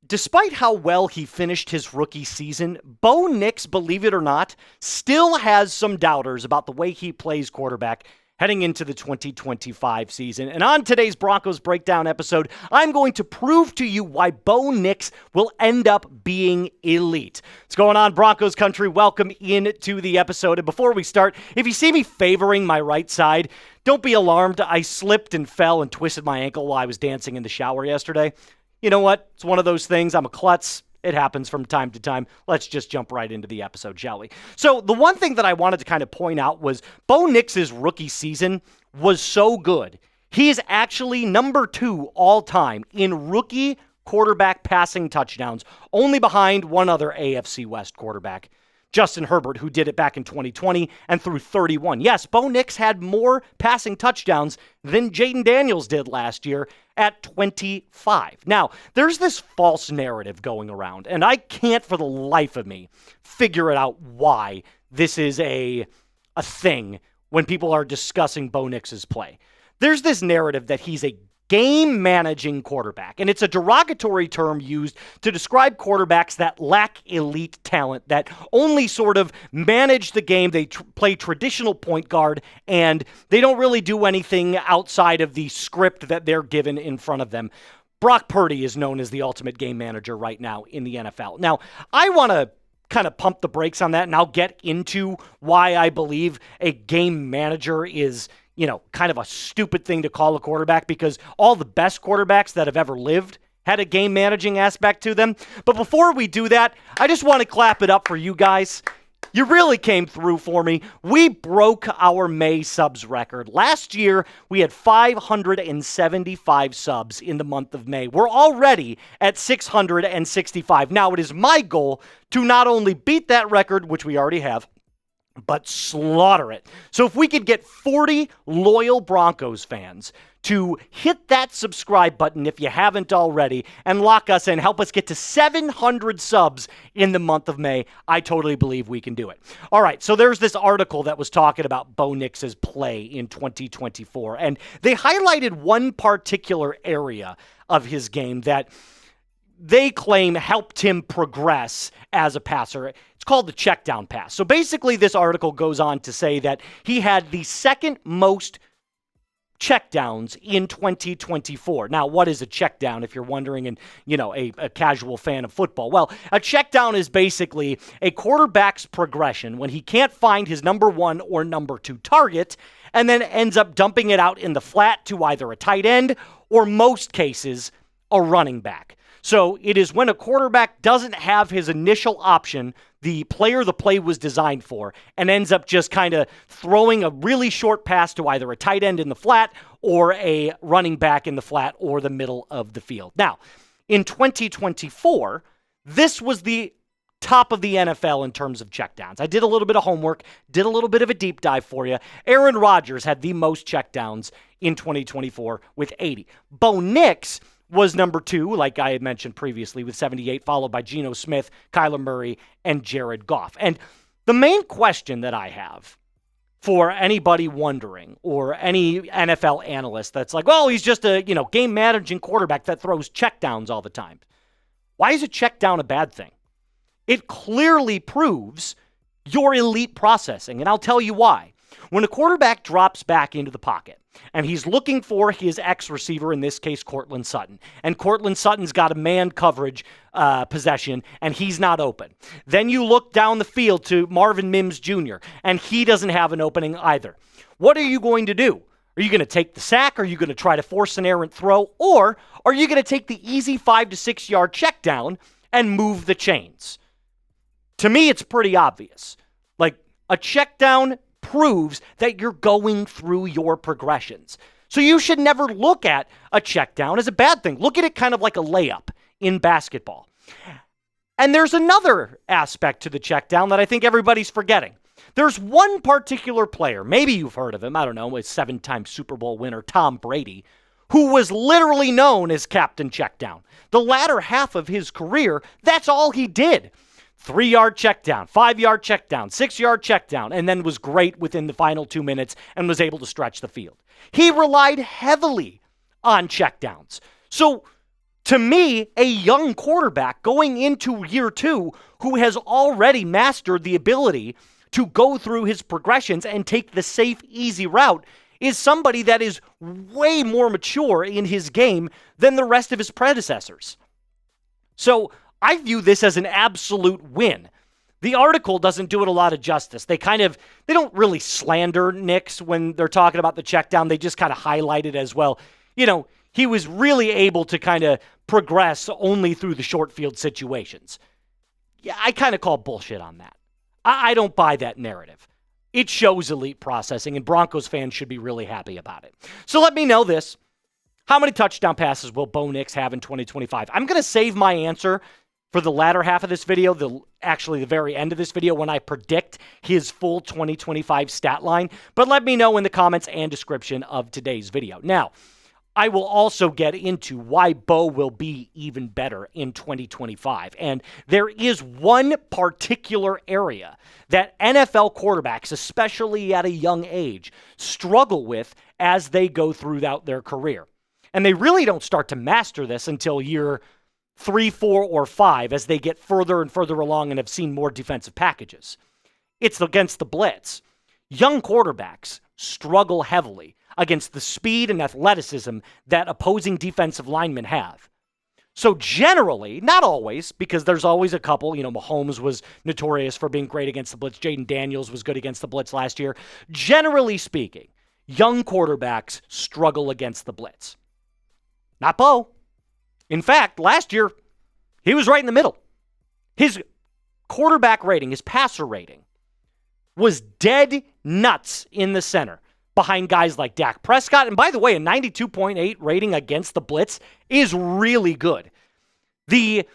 Despite how well he finished his rookie season, Bo Nix, believe it or not, still has some doubters about the way he plays quarterback heading into the 2025 season. And on today's Broncos Breakdown episode, I'm going to prove to you why Bo Nix will end up being elite. What's going on, Broncos country? Welcome into the episode. And before we start, if you see me favoring my right side, don't be alarmed. I slipped and fell and twisted my ankle while I was dancing in the shower yesterday. You know what? It's one of those things. I'm a klutz. It happens from time to time. Let's just jump right into the episode, shall we? So the one thing that I wanted to kind of point out was Bo Nix's rookie season was so good. He is actually number 2 all time in rookie quarterback passing touchdowns, only behind one other AFC West quarterback, Justin Herbert, who did it back in 2020 and threw 31. Yes, Bo Nix had more passing touchdowns than Jaden Daniels did last year at 25. Now, there's this false narrative going around, and I can't for the life of me figure it out why this is a thing when people are discussing Bo Nix's play. There's this narrative that he's a game-managing quarterback, and it's a derogatory term used to describe quarterbacks that lack elite talent, that only sort of manage the game. They play traditional point guard, and they don't really do anything outside of the script that they're given in front of them. Brock Purdy is known as the ultimate game manager right now in the NFL. Now, I want to kind of pump the brakes on that, and I'll get into why I believe a game manager is kind of a stupid thing to call a quarterback, because all the best quarterbacks that have ever lived had a game managing aspect to them. But before we do that, I just want to clap it up for you guys. You really came through for me. We broke our May subs record. Last year, we had 575 subs in the month of May. We're already at 665. Now, it is my goal to not only beat that record, which we already have, but slaughter it. So if we could get 40 loyal Broncos fans to hit that subscribe button if you haven't already and lock us in, help us get to 700 subs in the month of May, I totally believe we can do it. All right, so there's this article that was talking about Bo Nix's play in 2024, and they highlighted one particular area of his game that they claim helped him progress as a passer. It's called the checkdown pass. So basically, this article goes on to say that he had the second most checkdowns in 2024. Now, what is a checkdown, if you're wondering, and a casual fan of football? Well, a checkdown is basically a quarterback's progression when he can't find his number 1 or number 2 target, and then ends up dumping it out in the flat to either a tight end or, most cases, a running back. So it is when a quarterback doesn't have his initial option, the player the play was designed for, and ends up just kind of throwing a really short pass to either a tight end in the flat or a running back in the flat or the middle of the field. Now, in 2024, this was the top of the NFL in terms of checkdowns. I did a little bit of homework, did a little bit of a deep dive for you. Aaron Rodgers had the most checkdowns in 2024 with 80. Bo Nix was number 2, like I had mentioned previously, with 78, followed by Geno Smith, Kyler Murray, and Jared Goff. And the main question that I have for anybody wondering, or any NFL analyst that's like, well, he's just a game managing quarterback that throws checkdowns all the time. Why is a checkdown a bad thing? It clearly proves your elite processing, and I'll tell you why. When a quarterback drops back into the pocket and he's looking for his ex-receiver, in this case, Courtland Sutton, and Courtland Sutton's got a man coverage possession and he's not open. Then you look down the field to Marvin Mims Jr. and he doesn't have an opening either. What are you going to do? Are you going to take the sack? Are you going to try to force an errant throw? Or are you going to take the easy 5 to 6 yard check down and move the chains? To me, it's pretty obvious. Like, a check down proves that you're going through your progressions. So you should never look at a check down as a bad thing. Look at it kind of like a layup in basketball. And there's another aspect to the check down that I think everybody's forgetting. There's one particular player, maybe you've heard of him, I don't know, a 7-time Super Bowl winner, Tom Brady, who was literally known as Captain Checkdown. The latter half of his career, that's all he did. 3-yard check down, 5-yard check down, 6-yard check down, and then was great within the final 2 minutes and was able to stretch the field. He relied heavily on checkdowns. So To me, a young quarterback going into year 2 who has already mastered the ability to go through his progressions and take the safe, easy route is somebody that is way more mature in his game than the rest of his predecessors. So I view this as an absolute win. The article doesn't do it a lot of justice. They don't really slander Nix when they're talking about the check down. They just kind of highlight it as well. He was really able to kind of progress only through the short field situations. Yeah, I kind of call bullshit on that. I don't buy that narrative. It shows elite processing, and Broncos fans should be really happy about it. So let me know this. How many touchdown passes will Bo Nix have in 2025? I'm going to save my answer for the latter half of this video, the very end of this video, when I predict his full 2025 stat line. But let me know in the comments and description of today's video. Now, I will also get into why Bo will be even better in 2025. And there is one particular area that NFL quarterbacks, especially at a young age, struggle with as they go throughout their career. And they really don't start to master this until year 3, 4, or 5 as they get further and further along and have seen more defensive packages. It's against the blitz. Young quarterbacks struggle heavily against the speed and athleticism that opposing defensive linemen have. So generally, not always, because there's always a couple, Mahomes was notorious for being great against the blitz. Jaden Daniels was good against the blitz last year. Generally speaking, young quarterbacks struggle against the blitz. Not Bo. In fact, last year, he was right in the middle. His quarterback rating, his passer rating, was dead nuts in the center behind guys like Dak Prescott. And by the way, a 92.8 rating against the blitz is really good. The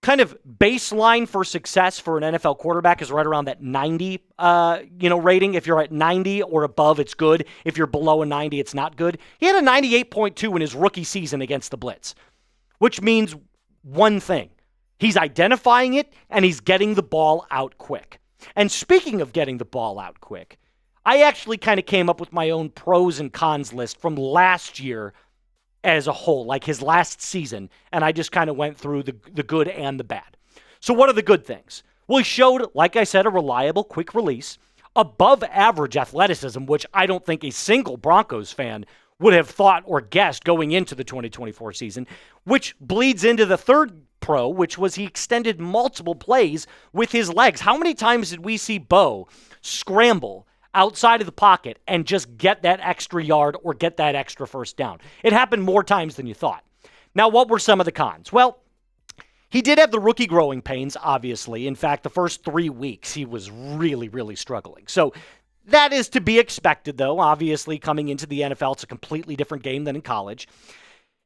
kind of baseline for success for an NFL quarterback is right around that 90, rating. If you're at 90 or above, it's good. If you're below a 90, it's not good. He had a 98.2 in his rookie season against the blitz, which means one thing. He's identifying it, and he's getting the ball out quick. And speaking of getting the ball out quick, I actually kind of came up with my own pros and cons list from last year as a whole, like his last season, and I just kind of went through the good and the bad. So what are the good things? Well, he showed, like I said, a reliable, quick release, above average athleticism, which I don't think a single Broncos fan would have thought or guessed going into the 2024 season, which bleeds into the third pro, which was he extended multiple plays with his legs. How many times did we see Bo scramble outside of the pocket and just get that extra yard or get that extra first down? It happened more times than you thought. Now, what were some of the cons? Well, he did have the rookie growing pains, obviously. In fact, the first 3 weeks, he was really, really struggling. So that is to be expected, though. Obviously, coming into the NFL, it's a completely different game than in college.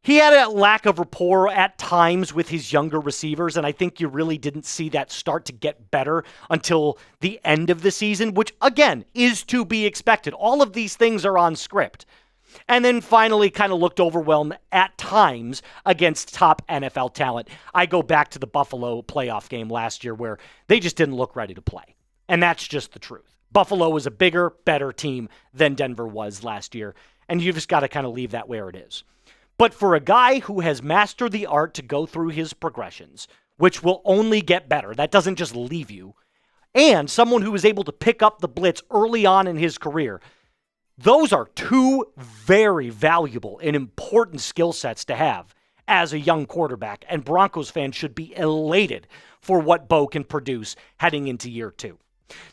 He had a lack of rapport at times with his younger receivers, and I think you really didn't see that start to get better until the end of the season, which, again, is to be expected. All of these things are on script. And then finally kind of looked overwhelmed at times against top NFL talent. I go back to the Buffalo playoff game last year where they just didn't look ready to play. And that's just the truth. Buffalo was a bigger, better team than Denver was last year, and you just got to kind of leave that where it is. But for a guy who has mastered the art to go through his progressions, which will only get better, that doesn't just leave you, and someone who is able to pick up the blitz early on in his career, those are two very valuable and important skill sets to have as a young quarterback, and Broncos fans should be elated for what Bo can produce heading into year 2.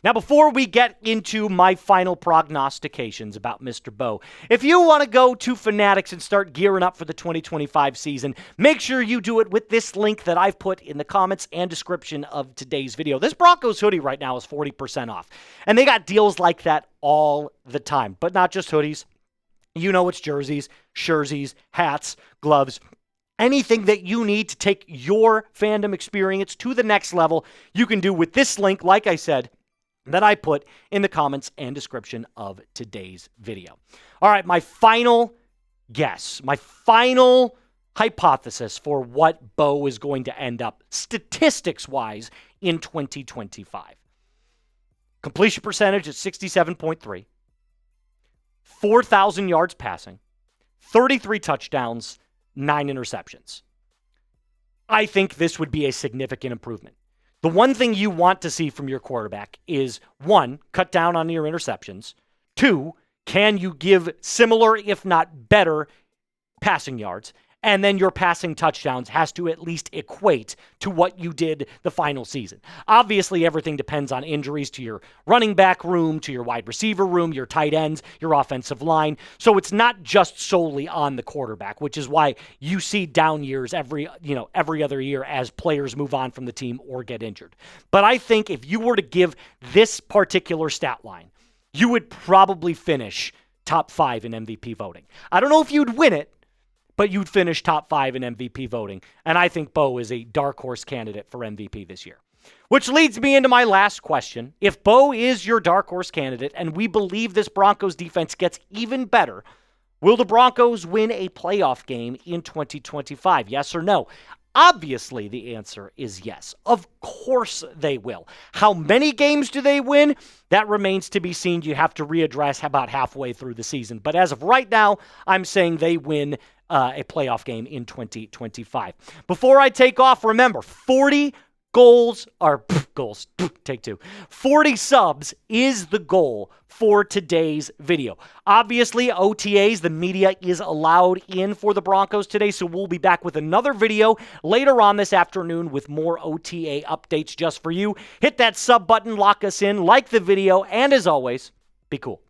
Now, before we get into my final prognostications about Mr. Bo, if you want to go to Fanatics and start gearing up for the 2025 season, make sure you do it with this link that I've put in the comments and description of today's video. This Broncos hoodie right now is 40% off, and they got deals like that all the time, but not just hoodies. It's jerseys, shirzies, hats, gloves, anything that you need to take your fandom experience to the next level, you can do with this link, like I said, that I put in the comments and description of today's video. All right, my final guess, my final hypothesis for what Bo is going to end up statistics-wise in 2025. Completion percentage at 67.3, 4,000 yards passing, 33 touchdowns, 9 interceptions. I think this would be a significant improvement. The one thing you want to see from your quarterback is, one, cut down on your interceptions. Two, can you give similar, if not better, passing yards? And then your passing touchdowns has to at least equate to what you did the final season. Obviously, everything depends on injuries to your running back room, to your wide receiver room, your tight ends, your offensive line. So it's not just solely on the quarterback, which is why you see down years every other year as players move on from the team or get injured. But I think if you were to give this particular stat line, you would probably finish top 5 in MVP voting. I don't know if you'd win it, but you'd finish top 5 in MVP voting. And I think Bo is a dark horse candidate for MVP this year. Which leads me into my last question. If Bo is your dark horse candidate and we believe this Broncos defense gets even better, will the Broncos win a playoff game in 2025? Yes or no? Obviously, the answer is yes. Of course they will. How many games do they win? That remains to be seen. You have to readdress about halfway through the season. But as of right now, I'm saying they win a playoff game in 2025. Before I take off, remember, 40 take 2. 40 subs is the goal for today's video. Obviously, OTAs, the media is allowed in for the Broncos today, so we'll be back with another video later on this afternoon with more OTA updates just for you. Hit that sub button, lock us in, like the video, and as always, be cool.